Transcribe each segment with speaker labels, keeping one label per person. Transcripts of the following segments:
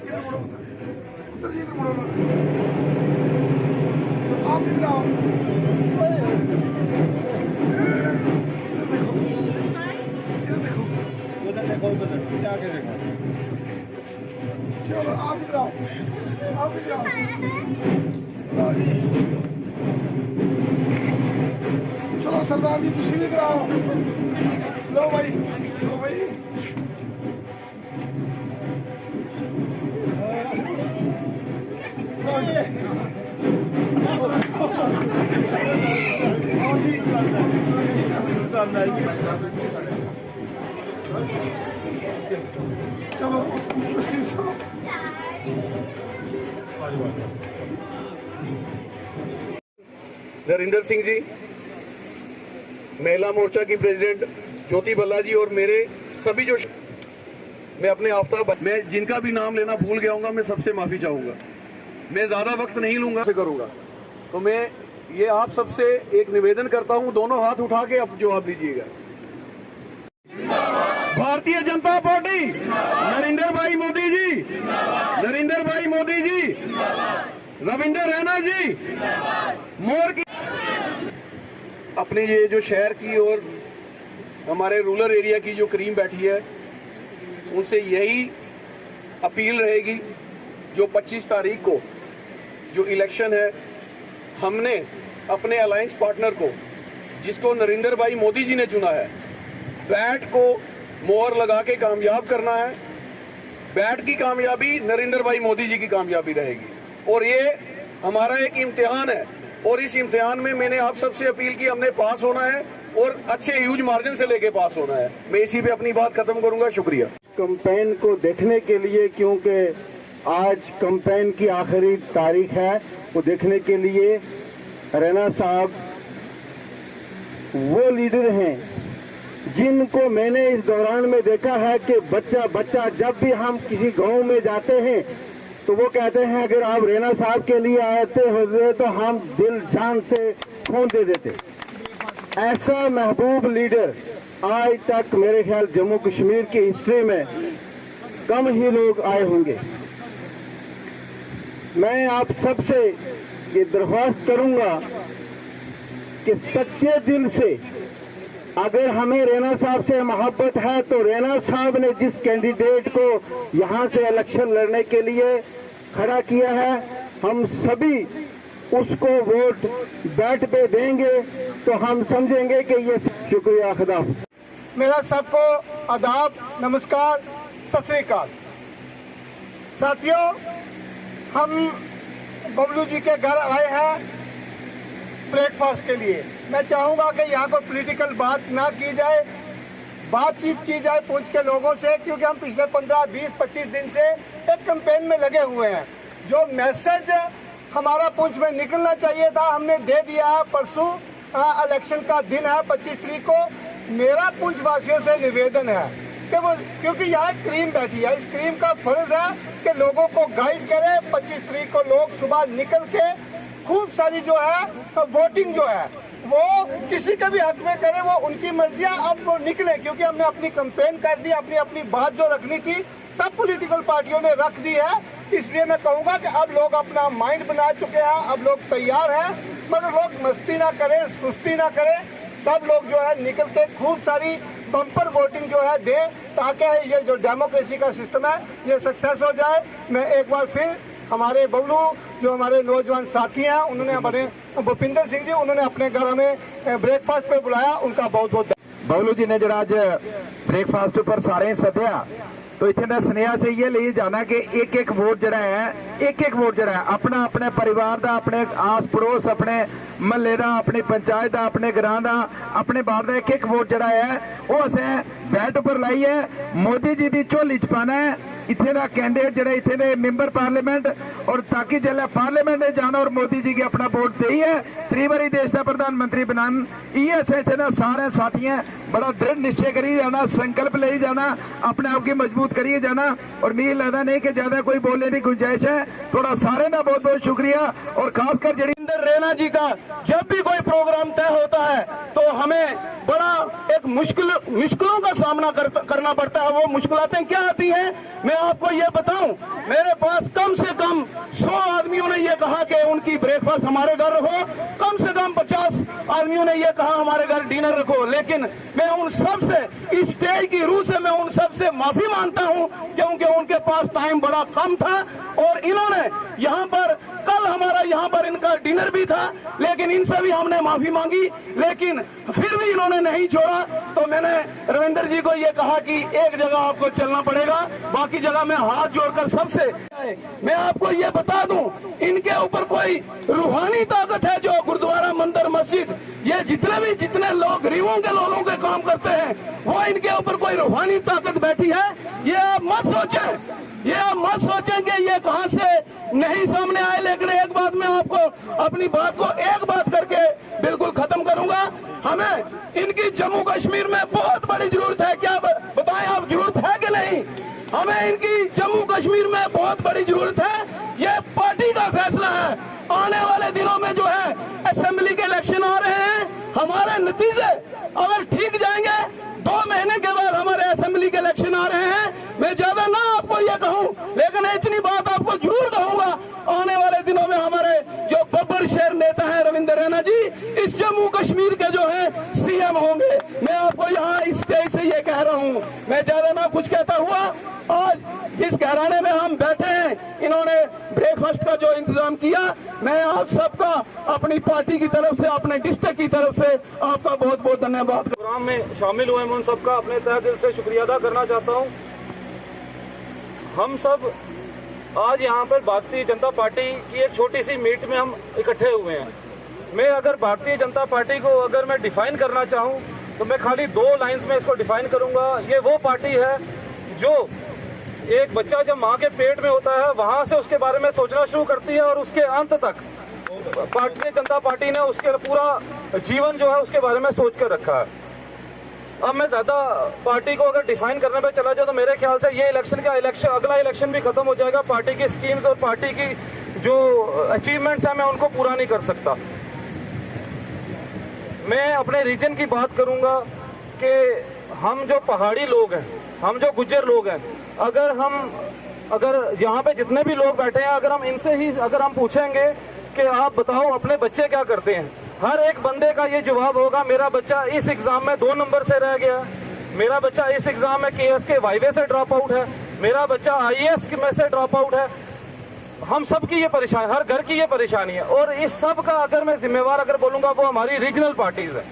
Speaker 1: इधर मुड़ो, उधर जी, इधर मुड़ो ना। आप इधर आओ। इधर देखो,
Speaker 2: उधर देखो, उधर पीछे आके देखो।
Speaker 1: चलो आप इधर आओ, आप इधर आओ। लो जी। चलो सरदार जी तुम भी इधर आओ। लो भाई, लो भाई। लो जी। चलो ट्रस्टी साहब,
Speaker 3: नरिंदर सिंह जी, महिला मोर्चा की प्रेसिडेंट ज्योति बल्ला जी और मेरे सभी जो मैं अपने आफ्ताब, मैं जिनका भी नाम लेना भूल गया हूँ मैं सबसे माफी चाहूंगा। मैं ज्यादा वक्त नहीं लूंगा से करूंगा। तो मैं ये आप सबसे एक निवेदन करता हूं, दोनों हाथ उठा के अब जवाब दीजिएगा। भारतीय जनता पार्टी, नरेंद्र भाई मोदी जी, नरेंद्र भाई मोदी जी, रविंदर रैना जी, मोर की अपने ये जो शहर की और हमारे रूरल एरिया की जो करीम बैठी है उनसे यही अपील रहेगी, जो 25 तारीख को जो इलेक्शन है, हमने अपने अलायंस पार्टनर को, जिसको नरेंद्र भाई मोदी जी ने चुना है, बैट को मोहर लगा के कामयाब करना है। बैट की कामयाबी नरेंद्र भाई मोदी जी की कामयाबी रहेगी और ये हमारा एक इम्तिहान है और इस इम्तिहान में मैंने आप सबसे अपील की, हमने पास होना है और अच्छे ह्यूज मार्जिन से लेके पास होना है। मैं इसी पे अपनी बात खत्म करूंगा। शुक्रिया।
Speaker 4: कैंपेन को देखने के लिए, क्योंकि आज कैंपेन की आखिरी तारीख है, वो देखने के लिए रैना साहब वो लीडर हैं जिनको मैंने इस दौरान में देखा है कि बच्चा जब भी हम किसी गांव में जाते हैं तो वो कहते हैं अगर आप रैना साहब के लिए आते होते तो हम दिल जान से खून दे देते। ऐसा महबूब लीडर आज तक मेरे ख्याल जम्मू कश्मीर की हिस्ट्री में कम ही लोग आए होंगे। मैं आप सबसे ये दरख्वास्त करूंगा कि सच्चे दिल से अगर हमें रैना साहब से मोहब्बत है तो रैना साहब ने जिस कैंडिडेट को यहां से इलेक्शन लड़ने के लिए खड़ा किया है, हम सभी उसको वोट बैट पे देंगे तो हम समझेंगे कि ये। शुक्रिया, खुदा।
Speaker 1: मेरा सबको आदाब, नमस्कार, सत श्री अकाल। साथियों, हम बबलू जी के घर आए हैं ब्रेकफास्ट के लिए। मैं चाहूंगा कि यहाँ कोई पॉलिटिकल बात ना की जाए, बातचीत की जाए पुंछ के लोगों से, क्योंकि हम पिछले 15, 20, 25 दिन से एक कैंपेन में लगे हुए हैं। जो मैसेज हमारा पुंछ में निकलना चाहिए था हमने दे दिया है। परसों इलेक्शन का दिन है 25 तारीख को। मेरा पुंछ वासियों से निवेदन है कि वो, क्योंकि यहाँ क्रीम बैठी है, इस क्रीम का फर्ज है कि लोगों को गाइड करे। 25 तारीख को लोग सुबह निकल के खूब सारी जो है वोटिंग जो है वो किसी के भी हक में करे, वो उनकी मर्जी है। अब वो निकले, क्योंकि हमने अपनी कैंपेन कर दी, अपनी बात जो रखनी थी सब पॉलिटिकल पार्टियों ने रख दी है। इसलिए मैं कहूंगा कि अब लोग अपना माइंड बना चुके हैं, अब लोग तैयार हैं, मगर लोग मस्ती ना करें, सुस्ती ना करें। सब लोग जो है निकल के खूब सारी बम्पर वोटिंग जो है दे, ताकि ये जो डेमोक्रेसी का सिस्टम है ये सक्सेस हो जाए। मैं एक बार फिर हमारे बबलू जो हमारे नौजवान साथी हैं, उन्होंने हमारे भूपिंदर सिंह जी, उन्होंने अपने घर हमें ब्रेकफास्ट पे बुलाया, उनका बहुत बहुत।
Speaker 4: बबलू जी ने जरा अज ब्रेकफास्ट पर सारे सद्या, तो इतने का स्नेहा से ये ले जाना कि एक एक वोट जरा है, एक एक वोट जरा है अपना अपने परिवार का, अपने आस पड़ोस, अपने महल्ले का, अपनी पंचायत का, अपने ग्रां का, अपने बाहर का एक एक वोट जरा है वो असें बैट पर लाई है। मोदी जी की झोली च पाना है इतने का कैंडिडेट जरा इतने के मैंबर पार्लीमेंट, और ताकि जल्द पार्लीमेंट में जाना और मोदी जी की अपना वोट दे ही है 3 बारी देश का प्रधानमंत्री बनान। ये असें इतने सारे साथी हैं बड़ा दृढ़ निश्चय करिए जाना, संकल्प ले जाना, अपने आप की मजबूत करिए जाना। और मुझे लगता नहीं कि ज्यादा कोई बोलने की गुंजाइश है। थोड़ा सारे का बहुत बहुत शुक्रिया और खासकर जी
Speaker 3: रविंदर रैना जी का जब भी कोई प्रोग्राम तय होता है तो हमें बड़ा एक मुश्किलों का सामना करना पड़ता है। वो मुश्किलातें क्या आती हैं मैं आपको ये बताऊं। मेरे पास कम से कम 100 आदमियों ने ये कहा कि उनकी ब्रेकफास्ट हमारे घर रखो, कम से कम 50 आदमियों ने ये कहा हमारे घर डिनर रखो, लेकिन मैं उन सब से, इस स्टेज की रूह से मैं उन सब से माफी मांगता हूं क्योंकि उनके पास टाइम बड़ा कम था और इन्होंने यहाँ पर कल हमारा यहाँ पर इनका डिनर भी था, लेकिन इनसे भी हमने माफी मांगी, लेकिन फिर भी इन्होंने नहीं छोड़ा। तो मैंने रविंदर जी को ये कहा कि एक जगह आपको चलना पड़ेगा, बाकी जगह मैं हाथ जोड़कर सबसे मैं आपको ये बता दूं, इनके ऊपर कोई रूहानी ताकत है जो गुरुद्वारा, मंदिर, मस्जिद, ये जितने लोग गरीबों के लोगों के काम करते हैं वो इनके ऊपर कोई रूहानी ताकत बैठी है। ये आप मत सोचें कि ये कहां से नहीं सामने आए। लेकिन एक बात मैं आपको अपनी बात को एक बात करके बिल्कुल खत्म करूंगा, हमें इनकी जम्मू कश्मीर में बहुत बड़ी जरूरत है। क्या बताएं आप, जरूरत है कि नहीं? हमें इनकी जम्मू कश्मीर में बहुत बड़ी जरूरत है। ये पार्टी का फैसला है। आने वाले दिनों में जो है असेंबली के इलेक्शन आ रहे हैं, हमारे नतीजे अगर ठीक जाएंगे, 2 महीने के बाद हमारे असेंबली के इलेक्शन आ रहे हैं। मैं ज्यादा ना आपको ये कहूं, लेकिन इतनी बात आपको जरूर कहूंगा, आने वाले दिनों में हमारे जो बब्बर शेर नेता है रविंदर रैना जी, इस जम्मू कश्मीर के जो है सीएम होंगे। मैं आपको यहाँ इस स्टेज से ये कह रहा हूँ, मैं ज्यादा ना कुछ कहता हुआ, आज जिस घराने में हम बैठे हैं, इन्होंने ब्रेकफास्ट का जो इंतजाम किया, मैं आप सबका अपनी पार्टी की तरफ से, अपने डिस्ट्रिक्ट की तरफ से आपका बहुत बहुत धन्यवाद।
Speaker 5: प्रोग्राम में शामिल हुए मैं उन सबका अपने तहे दिल से शुक्रिया अदा करना चाहता हूं। हम सब आज यहाँ पर भारतीय जनता पार्टी की एक छोटी सी मीट में हम इकट्ठे हुए हैं। मैं अगर भारतीय जनता पार्टी को अगर मैं डिफाइन करना चाहूँ तो मैं खाली 2 लाइंस में इसको डिफाइन करूंगा। ये वो पार्टी है जो एक बच्चा जब माँ के पेट में होता है वहां से उसके बारे में सोचना शुरू करती है और उसके अंत तक भारतीय जनता पार्टी ने उसके पूरा जीवन जो है उसके बारे में सोच कर रखा है। अब मैं ज्यादा पार्टी को अगर डिफाइन करने पे चला जाऊं तो मेरे ख्याल से ये अगला इलेक्शन भी खत्म हो जाएगा। पार्टी की स्कीम्स और पार्टी की जो अचीवमेंट्स हैं मैं उनको पूरा नहीं कर सकता। मैं अपने रीजन की बात करूंगा कि हम जो पहाड़ी लोग हैं, हम जो गुज्जर लोग हैं, अगर यहाँ पे जितने भी लोग बैठे हैं, अगर हम इनसे ही अगर हम पूछेंगे कि आप बताओ अपने बच्चे क्या करते हैं, हर एक बंदे का ये जवाब होगा मेरा बच्चा इस एग्जाम में 2 नंबर से रह गया, मेरा बच्चा इस एग्जाम में केएस के वाईवे से ड्रॉप आउट है, मेरा बच्चा आईएएस में से ड्रॉप आउट है। हम सब की ये परेशानी, हर घर की ये परेशानी है। और इस सब का अगर मैं जिम्मेवार अगर बोलूंगा वो हमारी रीजनल पार्टीज है,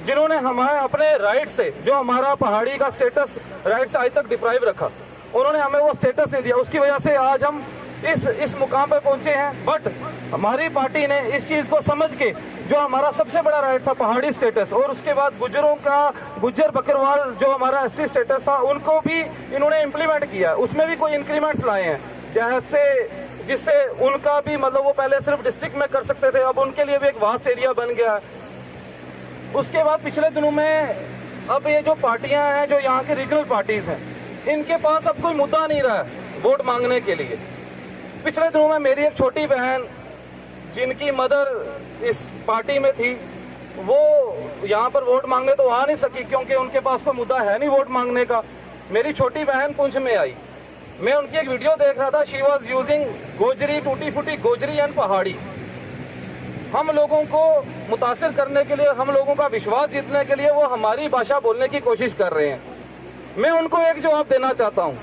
Speaker 5: जिन्होंने हमें अपने राइट से, जो हमारा पहाड़ी का स्टेटस राइट से आज तक डिप्राइव रखा, उन्होंने हमें वो स्टेटस नहीं दिया। उसकी वजह से आज हम इस मुकाम पे पहुंचे हैं। बट हमारी पार्टी ने इस चीज को समझ के, जो हमारा सबसे बड़ा राइट था पहाड़ी स्टेटस, और उसके बाद गुज्जरों का, गुज्जर बकरवाल जो हमारा एसटी स्टेटस था, उनको भी इन्होंने इम्प्लीमेंट किया। उसमें भी कोई इंक्रीमेंट्स लाए हैं, जैसे जिससे उनका भी मतलब वो पहले सिर्फ डिस्ट्रिक्ट में कर सकते थे, अब उनके लिए भी एक वास्ट एरिया बन गया है। उसके बाद पिछले दिनों में अब ये जो पार्टियां हैं, जो यहाँ की रीजनल पार्टीज हैं, इनके पास अब कोई मुद्दा नहीं रहा है वोट मांगने के लिए। पिछले दिनों में मेरी एक छोटी बहन, जिनकी मदर इस पार्टी में थी, वो यहाँ पर वोट मांगने तो आ नहीं सकी क्योंकि उनके पास कोई मुद्दा है नहीं वोट मांगने का। मेरी छोटी बहन पुंछ में आई, मैं उनकी एक वीडियो देख रहा था, शी वॉज यूजिंग गोजरी, टूटी फूटी गोजरी एंड पहाड़ी। हम लोगों को मुतासिर करने के लिए, हम लोगों का विश्वास जीतने के लिए वो हमारी भाषा बोलने की कोशिश कर रहे हैं। मैं उनको एक जवाब देना चाहता हूँ,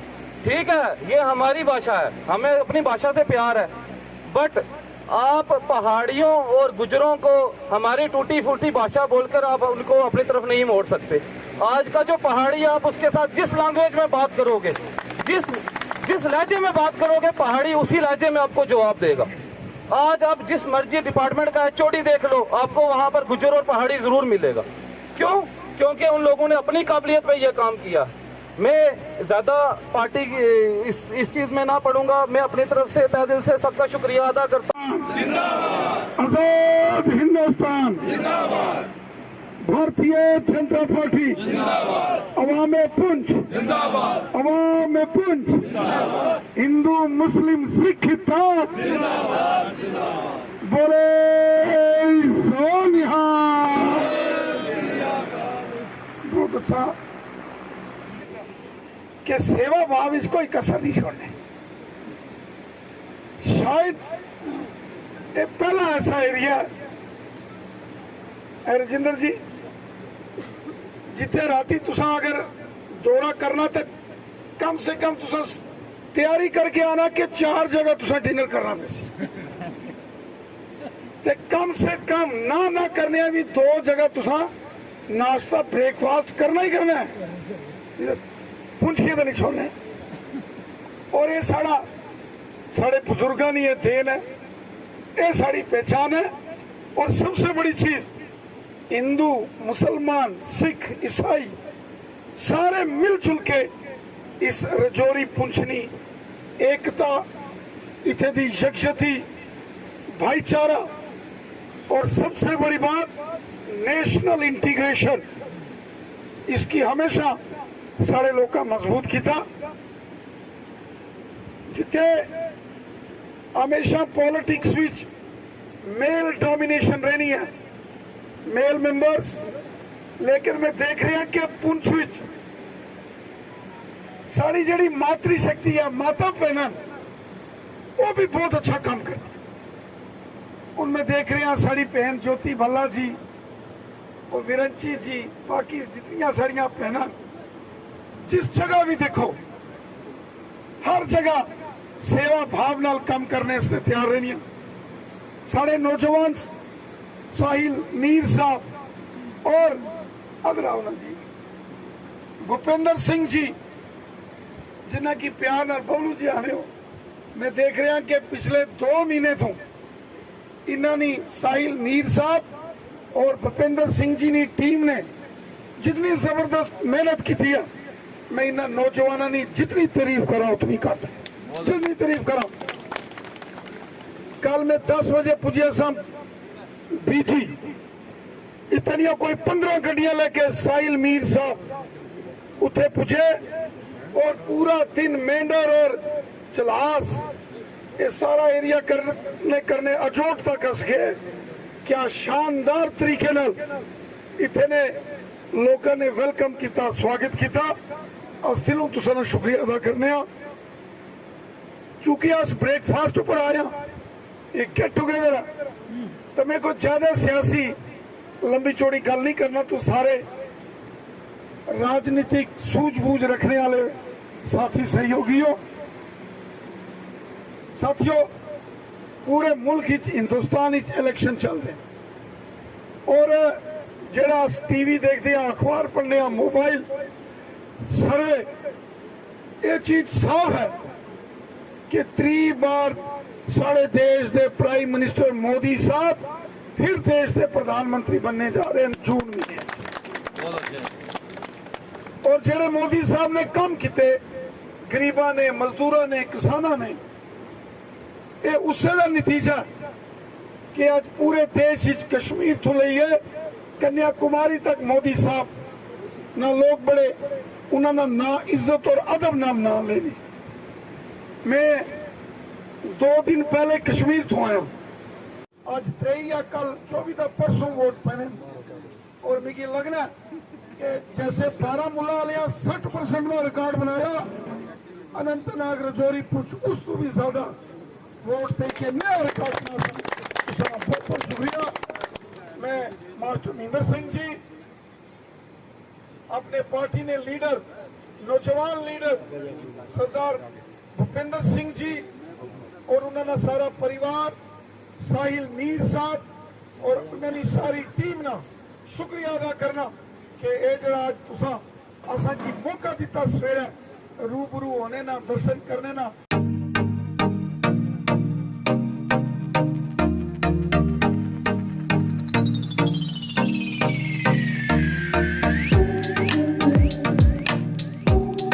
Speaker 5: ठीक है ये हमारी भाषा है, हमें अपनी भाषा से प्यार है, बट आप पहाड़ियों और गुजरों को हमारी टूटी फूटी भाषा बोलकर आप उनको अपनी तरफ नहीं मोड़ सकते। आज का जो पहाड़ी है, आप उसके साथ जिस लैंग्वेज में बात करोगे, जिस लहजे में बात करोगे, पहाड़ी उसी लहजे में आपको जवाब देगा। आज आप जिस मर्जी डिपार्टमेंट का HOD देख लो, आपको वहां पर गुज्जर और पहाड़ी जरूर मिलेगा। क्यों? क्योंकि उन लोगों ने अपनी काबिलियत पे यह काम किया। मैं ज्यादा पार्टी की इस चीज में ना पढ़ूंगा। मैं अपनी तरफ से तहे दिल से सबका शुक्रिया अदा करता हूँ।
Speaker 3: आजाद हिंदुस्तान, भारतीय जनता पार्टी, अवाम पुंछ, अवाम पुंछ, हिंदू मुस्लिम सिख इत्तेहाद,
Speaker 1: बोले सो निहाल। बहुत अच्छा कि सेवा भाव इसको ही कसर नहीं छोड़ने। शायद ये पहला ऐसा एरिया है रजिंदर जी जिथे राती तुसा अगर दौरा करना तो कम से कम तुसा तैयारी करके आना कि 4 जगह तुसा डिनर करना पैसी ते कम से कम ना करने भी 2 जगह तुसा नाश्ता ब्रेकफास्ट करना ही करना है। पुंछिए तो नहीं छोड़ने। और ये साढ़े बुजुर्गों की ये देन है, ये साड़ी पहचान है। और सबसे बड़ी चीज हिंदू मुसलमान सिख ईसाई सारे मिलजुल के इस रजौरी पुंछनी एकता इथे दी यकजहती भाईचारा और सबसे बड़ी बात नेशनल इंटीग्रेशन इसकी हमेशा सारे लोग का मजबूत किया। जिथे हमेशा पॉलिटिक्स विच मेल डोमिनेशन रहनी है, मेल मेंबर्स, लेकिन मैं देख रहा कि पुंछ विच साड़ी जड़ी मातृ शक्ति है माता बहन वो भी बहुत अच्छा काम कर। उनमें देख रहे हैं साड़ी बहन ज्योति भल्ला जी और विरंची जी बाकी जितनी साड़ियां बहना जिस जगह भी देखो हर जगह सेवा भाव नाल काम करने से तैयार रहनी है। साढ़े नौजवान साहिल मीर साहब और अदरावना जी भूपेंद्र सिंह जी जिन्हें की प्यार नाल बबलू जी आने हो। मैं देख रहा कि पिछले 2 महीने तो इन्होंने साहिल मीर साहब और भूपेंद्र सिंह जी की टीम ने जितनी जबरदस्त मेहनत की थी मैं इन नौजवानों की जितनी तारीफ करा उतनी घट जितनी तारीफ करा। कल मैं 10 बजे पुजिया साहब बीजी इतनी कोई 15 गड्डियां लेके साहिल मीर साहब उठे पुजे और पूरा दिन मेंढर और चलास ये सारा एरिया करने अजोट तक कस गए। क्या शानदार तरीके नाल इतने लोगों ने वेलकम किया स्वागत किया। अस दिलों तुसां दा शुक्रिया अदा करने क्योंकि अस ब्रेकफास्ट पर आए एक गेट टुगेदर तो मेरे को ज्यादा सियासी लंबी चौड़ी गल नहीं करना। तो सारे राजनीतिक सूझबूझ रखने वाले साथी सहयोगी हो साथियों पूरे मुल्क हिंदुस्तान इलेक्शन चल रहे और जरा टीवी देखते हैं अखबार पढ़ने मोबाइल सर्वे ये चीज साफ है कि 3 बार साढ़े देश के प्राइम मिनिस्टर मोदी साहब फिर देश के प्रधानमंत्री बनने जा रहे हैं जून महीने। और जेड़े मोदी साहब ने काम किए गरीबा ने मजदूरों ने किसानों ने ये उससे का नतीजा कि आज पूरे देश कश्मीर तो लेइए कन्याकुमारी तक मोदी साहब ना लोग बड़े उन्होंने ना इज्जत और अदब नाम ना लेनी। मैं 2 दिन पहले कश्मीर तो आया आज 23 या कल 24 तक परसों वोट पहने और मुझे लगना कि जैसे बारामूला वाले 60% का रिकॉर्ड बनाया अनंतनाग रजौरी पुंछ उस तो भी ज्यादा वोट देके नया रिकॉर्ड बहुत बहुत शुक्रिया। मैं मास्टर महेंद्र सिंह जी अपने पार्टी ने लीडर नौजवान लीडर सरदार भूपेंद्र सिंह जी और उन्होंने सारा परिवार साहिल मीर साहब और उन्होंने सारी टीम ना शुक्रिया अदा करना कि ये जो आज तुसा असा की मौका दिता सवेरे रूबरू होने ना दर्शन करने ना